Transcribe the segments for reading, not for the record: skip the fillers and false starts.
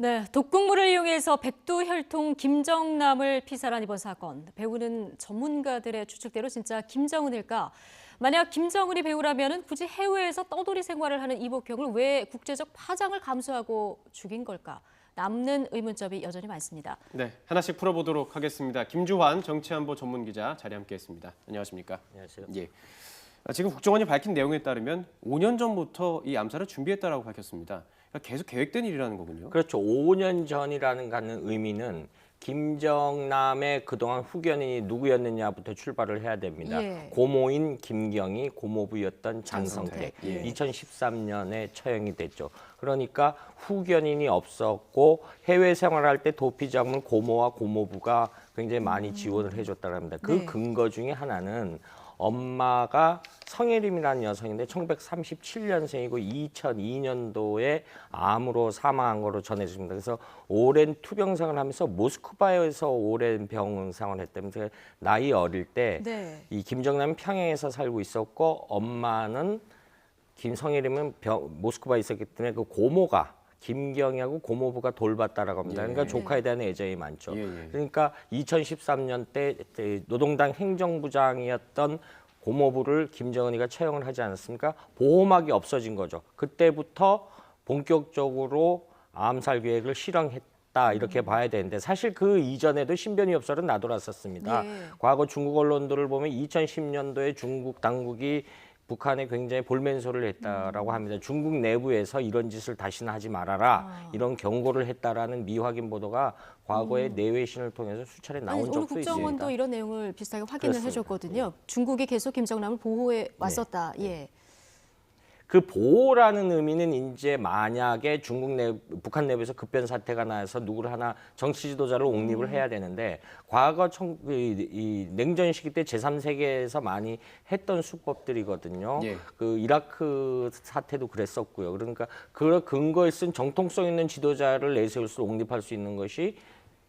네, 독극물을 이용해서 백두혈통 김정남을 피살한 이번 사건. 배우는 전문가들의 추측대로 진짜 김정은일까? 만약 김정은이 배우라면 굳이 해외에서 떠돌이 생활을 하는 이복형을 왜 국제적 파장을 감수하고 죽인 걸까? 남는 의문점이 여전히 많습니다. 네, 하나씩 풀어보도록 하겠습니다. 김주환 정치안보 전문기자 자리에 함께했습니다. 안녕하십니까? 안녕하세요. 예. 지금 국정원이 밝힌 내용에 따르면 5년 전부터 이 암살을 준비했다라고 밝혔습니다. 그러니까 계속 계획된 일이라는 거군요. 그렇죠. 5년 전이라는 의미는 김정남의 그동안 후견인이 누구였느냐부터 출발을 해야 됩니다. 예. 고모인 김경희, 고모부였던 장성택. 예. 2013년에 처형이 됐죠. 그러니까 후견인이 없었고 해외 생활할 때 도피작물 고모와 고모부가 굉장히 많이 지원을 해줬다고 합니다. 그 네. 근거 중에 하나는 엄마가 성혜림이라는 여성인데 1937년생이고 2002년도에 암으로 사망한 거로 전해집니다. 그래서 오랜 투병생활을 하면서 모스크바에서 오랜 병상을 했다면서 나이 어릴 때 네. 이 김정남은 평양에서 살고 있었고 엄마는 김성혜림은 모스크바에 있었기 때문에 그 고모가 김경희하고 고모부가 돌봤다라고 합니다. 그러니까 조카에 대한 애정이 많죠. 그러니까 2013년 때 노동당 행정부장이었던 고모부를 김정은이가 처형을 하지 않았습니까? 보호막이 없어진 거죠. 그때부터 본격적으로 암살 계획을 실행했다 이렇게 봐야 되는데 사실 그 이전에도 신변위 협설은 나돌았었습니다. 예. 과거 중국 언론들을 보면 2010년도에 중국 당국이 북한에 굉장히 볼멘소를 했다라고 합니다. 중국 내부에서 이런 짓을 다시는 하지 말아라 이런 경고를 했다라는 미확인 보도가 과거에 내외신을 통해서 수차례 나온 아니, 오늘 적도 국정원도 있습니다. 이런 내용을 비슷하게 확인을 그렇습니다. 해줬거든요. 중국이 계속 김정남을 보호해 왔었다. 예. 그 보호라는 의미는 이제 만약에 북한 내부에서 급변 사태가 나서 누구를 하나 정치 지도자를 옹립을 해야 되는데 과거 이 냉전 시기 때 제3세계에서 많이 했던 수법들이거든요. 예. 그 이라크 사태도 그랬었고요. 그러니까 그 근거에 쓴 정통성 있는 지도자를 내세울 수 옹립할 수 있는 것이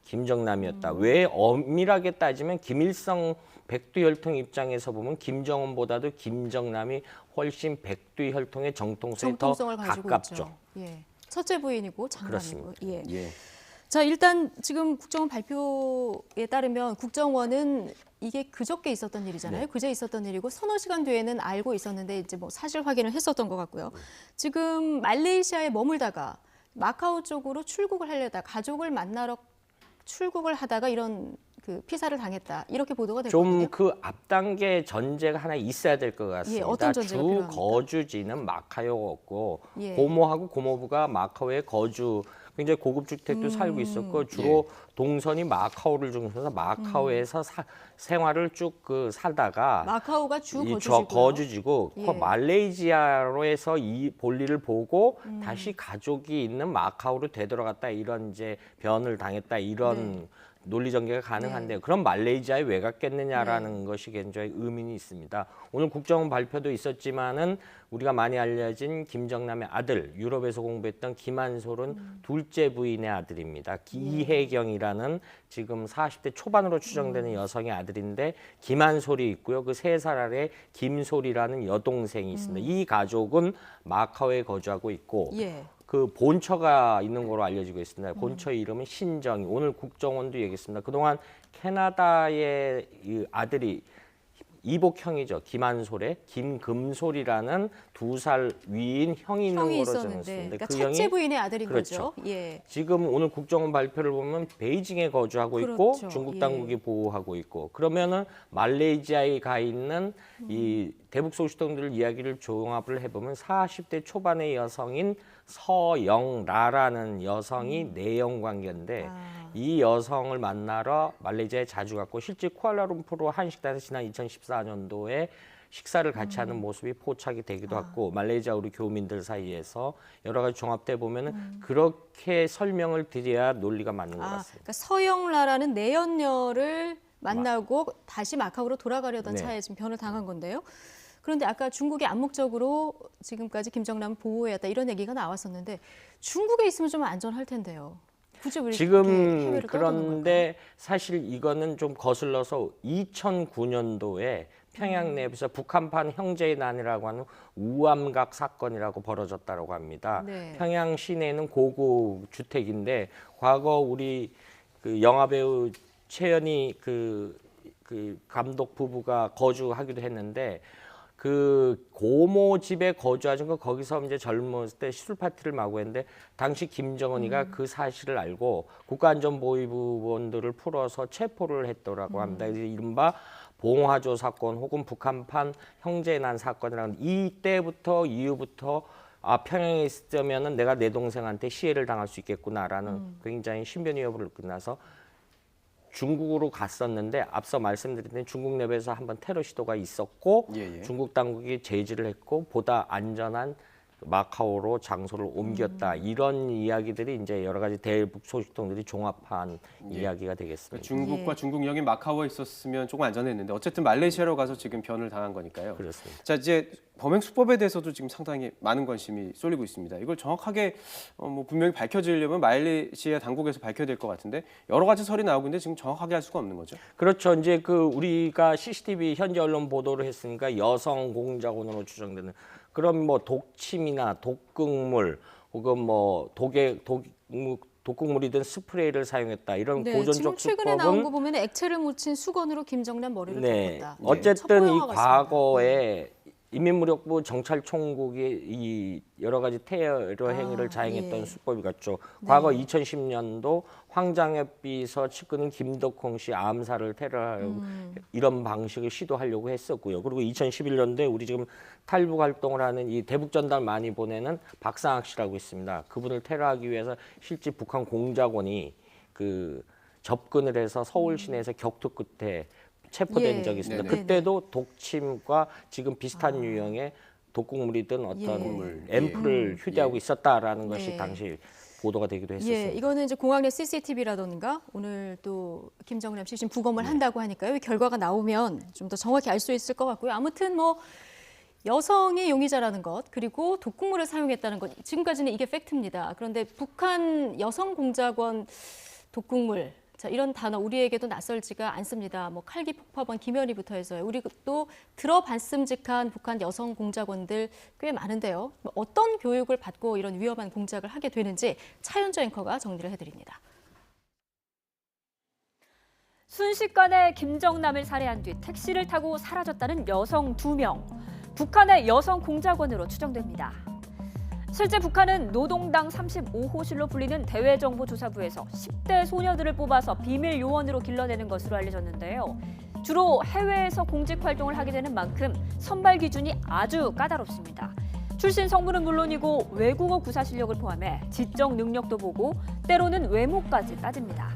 김정남이었다. 왜 엄밀하게 따지면 김일성 백두혈통 입장에서 보면 김정은보다도 김정남이 훨씬 백두혈통의 정통성에 더 정통성을 가지고 가깝죠. 있죠. 예. 첫째 부인이고 장남이고. 그렇습니다. 예. 예. 자, 일단 지금 국정원 발표에 따르면 국정원은 이게 그저께 있었던 일이잖아요. 네. 그제 있었던 일이고 서너 시간 뒤에는 알고 있었는데 이제 뭐 사실 확인을 했었던 것 같고요. 지금 말레이시아에 머물다가 마카오 쪽으로 출국을 하려다 가족을 만나러 출국을 하다가 이런 그 피살을 당했다. 이렇게 보도가 됐거든요. 좀 그 앞단계 전제가 하나 있어야 될 것 같습니다. 어떤 전제가 주 필요합니까? 거주지는 마카오였고 예. 고모하고 고모부가 마카오에 굉장히 고급 주택도 살고 있었고 주로 동선이 마카오를 중심으로 마카오에서 생활을 쭉 살다가 마카오가 주 이 거주지고요. 거주지고 예. 말레이시아로에서 이 볼일을 보고 다시 가족이 있는 마카오로 되돌아갔다 이런 이제 변을 당했다 이런 논리 전개가 가능한데요. 그럼 말레이시아에 왜 갔겠느냐라는 것이 굉장히 의문이 있습니다. 오늘 국정원 발표도 있었지만은 우리가 많이 알려진 김정남의 아들, 유럽에서 공부했던 김한솔은 둘째 부인의 아들입니다. 이혜경이라는 지금 40대 초반으로 추정되는 여성의 아들인데 김한솔이 있고요. 그 3살 아래 김솔이라는 여동생이 있습니다. 이 가족은 마카오에 거주하고 있고 예. 그 본처가 있는 걸로 알려지고 있습니다. 본처의 이름은 신정희. 오늘 국정원도 얘기했습니다. 그동안 캐나다의 이 아들이 이복형이죠. 김한솔의 김금솔이라는 2살 위인 형이 있는 형이 걸로 있었는데, 전했습니다. 그러니까 그 첫째 형이 부인의 아들인 그렇죠. 거죠. 예. 지금 오늘 국정원 발표를 보면 베이징에 거주하고 있고 그렇죠. 중국 예. 당국이 보호하고 있고 그러면은 말레이시아에 가 있는 이 대북 소식통들 이야기를 종합을 해보면 40대 초반의 여성인 서영라라는 여성이 내연 관계인데 이 여성을 만나러 말레이시아에 자주 갔고 실제 쿠알라룸푸르 한 식당에서 지난 2014년도에 식사를 같이 하는 모습이 포착이 되기도 하고 말레이시아 우리 교민들 사이에서 여러 가지 종합돼 보면은 그렇게 설명을 드려야 논리가 맞는 것 같습니다. 그러니까 서영라라는 내연녀를 만나고 다시 마카오로 돌아가려던 네. 차에 지금 변을 당한 건데요. 그런데 아까 중국이 암묵적으로 지금까지 김정남을 보호해왔다 이런 얘기가 나왔었는데 중국에 있으면 좀 안전할 텐데요. 굳이 왜 이렇게 지금 해외를 떠도는 그런데 사실 이거는 좀 거슬러서 2009년도에 평양 내에서 북한판 형제의 난이라고 하는 우암각 사건이라고 벌어졌다고 합니다. 네. 평양 시내는 고급 주택인데 과거 우리 그 영화 배우 최연희 그 감독 부부가 거주하기도 했는데 그 고모 집에 거주하신 거 거기서 이제 젊었을 때 시술 파티를 마구 했는데 당시 김정은이가 그 사실을 알고 국가안전보위부원들을 풀어서 체포를 했더라고 합니다. 이른바 봉화조 사건 혹은 북한판 형제난 사건이라는 이때부터 이후부터 평양에 있으면은 내가 내 동생한테 시해를 당할 수 있겠구나라는 굉장히 신변 위협을 끝나서 중국으로 갔었는데 앞서 말씀드린 대로 중국 내부에서 한번 테러 시도가 있었고 중국 당국이 제지를 했고 보다 안전한 마카오로 장소를 옮겼다. 이런 이야기들이 이제 여러 가지 대북 소식통들이 종합한 이야기가 되겠습니다. 중국과 중국령이 마카오에 있었으면 조금 안전했는데 어쨌든 말레이시아로 가서 지금 변을 당한 거니까요. 그렇습니다. 자, 이제 범행 수법에 대해서도 지금 상당히 많은 관심이 쏠리고 있습니다. 이걸 정확하게 뭐 분명히 밝혀지려면 말레이시아 당국에서 밝혀야 될 것 같은데 여러 가지 설이 나오고 있는데 지금 정확하게 할 수가 없는 거죠. 그렇죠. 이제 그 우리가 CCTV 현지 언론 보도를 했으니까 여성 공작원으로 추정되는 그런 뭐 독침이나 독극물 혹은 뭐 독극물이든 스프레이를 사용했다 이런 네, 고전적 지금 최근에 나온 거 수법은 보면 액체를 묻힌 수건으로 김정남 머리를 덮었다. 어쨌든 이 첩보영화 같습니다. 과거에 인민무력부 정찰총국이 이 여러 가지 테러 행위를 자행했던 수법이 같죠. 과거 2010년도 황장엽 비서 측근인 김덕홍 씨 암살을 테러하려고 이런 방식을 시도하려고 했었고요. 그리고 2011년도에 우리 지금 탈북 활동을 하는 이 대북전달 많이 보내는 박상학 씨라고 있습니다. 그분을 테러하기 위해서 실제 북한 공작원이 그 접근을 해서 서울 시내에서 격투 끝에 체포된 적이 있습니다. 네네. 그때도 독침과 지금 비슷한 유형의 독극물이든 어떤 앰플을 휴대하고 있었다라는 것이 당시 보도가 되기도 했었습니다. 이거는 이제 공항 내 CCTV라던가 오늘 또 김정남 씨 지금 부검을 한다고 하니까요. 이 결과가 나오면 좀 더 정확히 알 수 있을 것 같고요. 아무튼 뭐 여성이 용의자라는 것 그리고 독극물을 사용했다는 것 지금까지는 이게 팩트입니다. 그런데 북한 여성 공작원 독극물 자, 이런 단어 우리에게도 낯설지가 않습니다. 뭐 칼기 폭파범 김현희부터 해서요. 우리 또 들어봤음직한 북한 여성 공작원들 꽤 많은데요. 뭐 어떤 교육을 받고 이런 위험한 공작을 하게 되는지 차윤주 앵커가 정리를 해드립니다. 순식간에 김정남을 살해한 뒤 택시를 타고 사라졌다는 여성 2명. 북한의 여성 공작원으로 추정됩니다. 실제 북한은 노동당 35호실로 불리는 대외정보조사부에서 10대 소녀들을 뽑아서 비밀 요원으로 길러내는 것으로 알려졌는데요. 주로 해외에서 공직 활동을 하게 되는 만큼 선발 기준이 아주 까다롭습니다. 출신 성분은 물론이고 외국어 구사 실력을 포함해 지적 능력도 보고 때로는 외모까지 따집니다.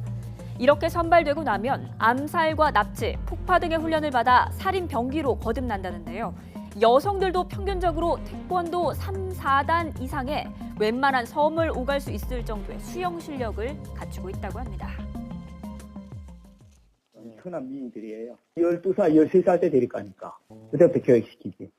이렇게 선발되고 나면 암살과 납치, 폭파 등의 훈련을 받아 살인 병기로 거듭난다는데요. 여성들도 평균적으로 태권도 3, 4단 이상의 웬만한 섬을 오갈 수 있을 정도의 수영 실력을 갖추고 있다고 합니다. 흔한 미인들이에요. 12살, 13살 때 데리고 가니까 그때부터 교육시키지.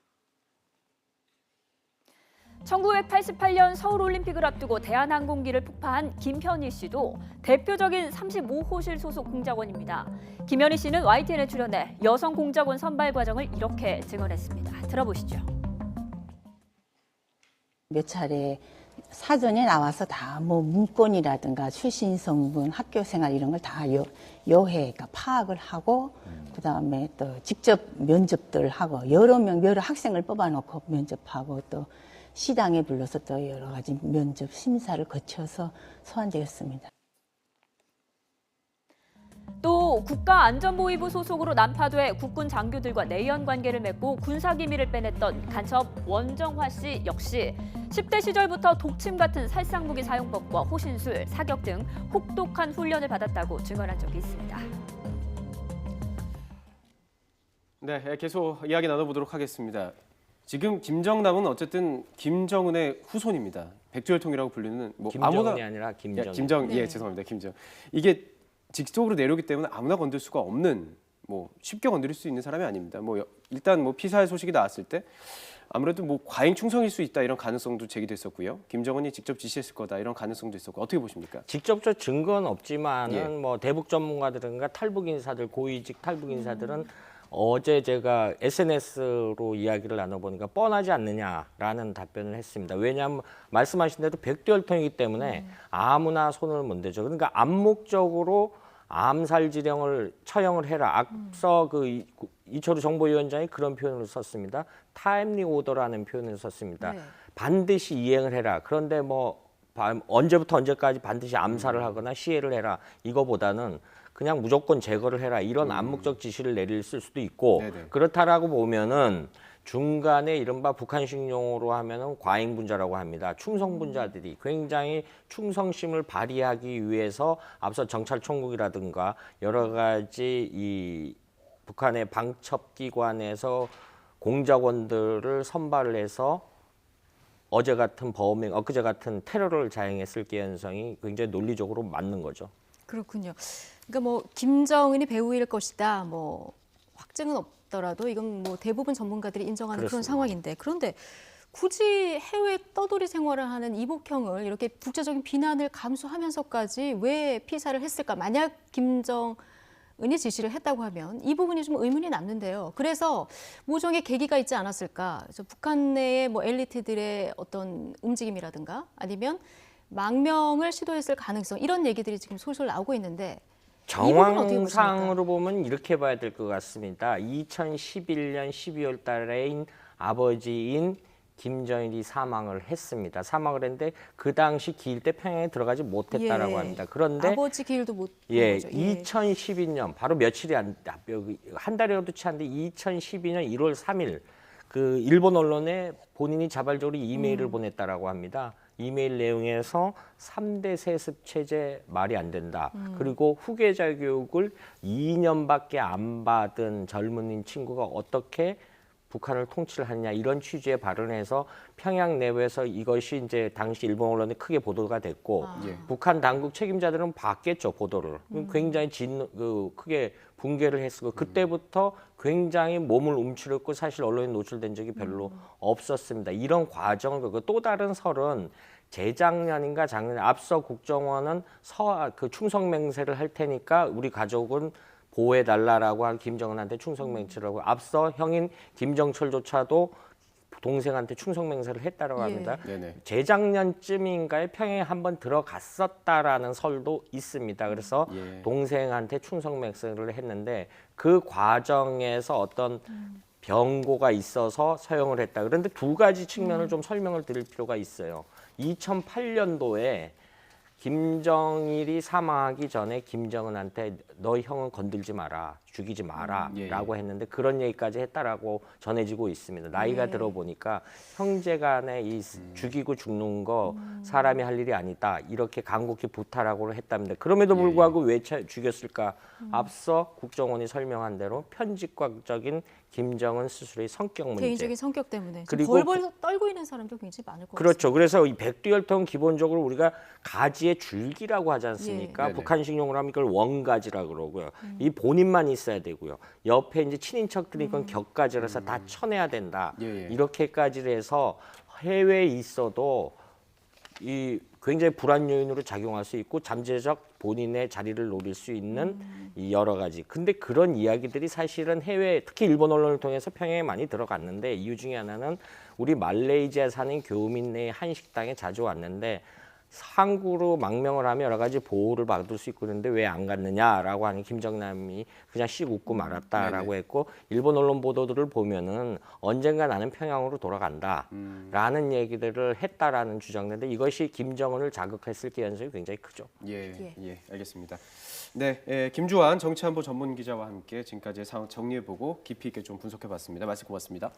1988년 서울올림픽을 앞두고 대한항공기를 폭파한 김현희 씨도 대표적인 35호실 소속 공작원입니다. 김현희 씨는 YTN에 출연해 여성 공작원 선발 과정을 이렇게 증언했습니다. 들어보시죠. 몇 차례 사전에 나와서 다 뭐 문건이라든가 출신 성분, 학교 생활 이런 걸 다 여해, 그러니까 파악을 하고 그다음에 또 직접 면접들 하고 여러 학생을 뽑아놓고 면접하고 또 시당에 불러서 또 여러 가지 면접 심사를 거쳐서 소환되었습니다. 또 국가안전보위부 소속으로 난파돼 국군 장교들과 내연 관계를 맺고 군사기밀을 빼냈던 간첩 원정화 씨 역시 10대 시절부터 독침 같은 살상무기 사용법과 호신술, 사격 등 혹독한 훈련을 받았다고 증언한 적이 있습니다. 네, 계속 이야기 나눠보도록 하겠습니다. 지금 김정남은 어쨌든 김정은의 후손입니다. 백두혈통이라고 불리는 뭐 김정은이 아니라 김정. 죄송합니다. 김정. 이게 직속으로 내려오기 때문에 아무나 건들 수가 없는 뭐 쉽게 건드릴 수 있는 사람이 아닙니다. 뭐 일단 뭐 피살 소식이 나왔을 때 아무래도 뭐 과잉 충성일 수 있다 이런 가능성도 제기됐었고요. 김정은이 직접 지시했을 거다 이런 가능성도 있었고 어떻게 보십니까? 직접적 증거는 없지만은 뭐 대북 전문가들과 탈북 인사들 고위직 탈북 인사들은 어제 제가 SNS로 이야기를 나눠보니까 뻔하지 않느냐라는 답변을 했습니다. 왜냐하면 말씀하신 대로 백두혈통이기 때문에 아무나 손을 못 대죠. 그러니까 암묵적으로 암살 지령을 처형을 해라. 앞서 그 이철우 정보위원장이 그런 표현을 썼습니다. 타임리 오더라는 표현을 썼습니다. 네. 반드시 이행을 해라. 그런데 뭐 언제부터 언제까지 반드시 암살을 하거나 시해를 해라. 이거보다는 그냥 무조건 제거를 해라. 이런 암묵적 지시를 내릴 수도 있고 네네. 그렇다라고 보면은 중간에 이른바 북한식 용어로 하면은 과잉분자라고 합니다. 충성분자들이 굉장히 충성심을 발휘하기 위해서 앞서 정찰총국이라든가 여러 가지 이 북한의 방첩기관에서 공작원들을 선발을 해서 어제 같은 범행, 엊그제 같은 테러를 자행했을 가능성이 굉장히 논리적으로 맞는 거죠. 그렇군요. 그러니까 뭐 김정은이 배우일 것이다. 뭐 확증은 없더라도 이건 뭐 대부분 전문가들이 인정하는 그런 그렇습니다. 상황인데 그런데 굳이 해외 떠돌이 생활을 하는 이복형을 이렇게 국제적인 비난을 감수하면서까지 왜 피살을 했을까? 만약 김정은이 지시를 했다고 하면 이 부분이 좀 의문이 남는데요. 그래서 모종의 계기가 있지 않았을까? 북한 내의 뭐 엘리트들의 어떤 움직임이라든가 아니면 망명을 시도했을 가능성 이런 얘기들이 지금 솔솔 나오고 있는데 이 부분은 어떻게 보십니까? 정황상으로 보면 이렇게 봐야 될 것 같습니다. 2011년 12월 달에인 아버지인 김정일이 사망을 했습니다. 사망을 했는데 그 당시 기일 때 평양에 들어가지 못했다라고 예. 합니다. 그런데 아버지 길도 못 예, 거죠. 2012년 바로 며칠이 한 달이라도 채 안 돼 2012년 1월 3일 그 일본 언론에 본인이 자발적으로 이메일을 보냈다라고 합니다. 이메일 내용에서 3대 세습 체제 말이 안 된다. 그리고 후계자 교육을 2년밖에 안 받은 젊은 친구가 어떻게 북한을 통치를 하느냐 이런 취지의 발언을 해서 평양 내부에서 이것이 이제 당시 일본 언론에 크게 보도가 됐고 예. 북한 당국 책임자들은 봤겠죠 보도를 굉장히 크게 붕괴를 했고 그때부터 굉장히 몸을 움츠렸고 사실 언론에 노출된 적이 별로 없었습니다. 이런 과정을 또 다른 설은 재작년인가 작년에 앞서 국정원은 그 충성맹세를 할 테니까 우리 가족은 보호해달라라고 한 김정은한테 충성맹세라고 앞서 형인 김정철조차도 동생한테 충성맹세를 했다라고 예. 합니다. 네네. 재작년쯤인가에 평양에 한번 들어갔었다라는 설도 있습니다. 그래서 예. 동생한테 충성맹세를 했는데 그 과정에서 어떤 병고가 있어서 서형을 했다. 그런데 두 가지 측면을 좀 설명을 드릴 필요가 있어요. 2008년도에 김정일이 사망하기 전에 김정은한테 너 형은 건들지 마라, 죽이지 마라 예, 예. 라고 했는데 그런 얘기까지 했다라고 전해지고 있습니다. 나이가 예. 들어보니까 형제간에 이 죽이고 죽는 거 사람이 할 일이 아니다. 이렇게 간곡히 부탁하고 했답니다. 그럼에도 불구하고 왜 죽였을까? 앞서 국정원이 설명한 대로 편집과적인 김정은 스스로의 성격 문제. 개인적인 성격 때문에 지금 그리고 벌벌 떨고 있는 사람도 굉장히 많을 것 그렇죠. 그래서 이 백두혈통 기본적으로 우리가 가지의 줄기라고 하지 않습니까? 예. 북한식 용어로 하면 이걸 원가지라고 그러고요. 이 본인만 있어야 되고요. 옆에 이제 친인척들이 이건 격가지라서 다 쳐내야 된다. 예, 예. 이렇게까지 해서 해외에 있어도 이 굉장히 불안 요인으로 작용할 수 있고 잠재적 본인의 자리를 노릴 수 있는 이 여러 가지. 근데 그런 이야기들이 사실은 해외 특히 일본 언론을 통해서 평양에 많이 들어갔는데 이유 중에 하나는 우리 말레이시아 사는 교민 내 한 식당에 자주 왔는데 항구로 망명을 하면 여러 가지 보호를 받을 수 있고 그런데 왜 안 갔느냐라고 하는 김정남이 그냥 씩 웃고 말았다라고 했고 일본 언론 보도들을 보면은 언젠가 나는 평양으로 돌아간다라는 얘기들을 했다라는 주장인데 이것이 김정은을 자극했을 가능성이 굉장히 크죠. 예, 예, 알겠습니다. 네, 김주환 정치안보 전문 기자와 함께 지금까지의 상황 정리해보고 깊이 있게 좀 분석해봤습니다. 말씀 고맙습니다.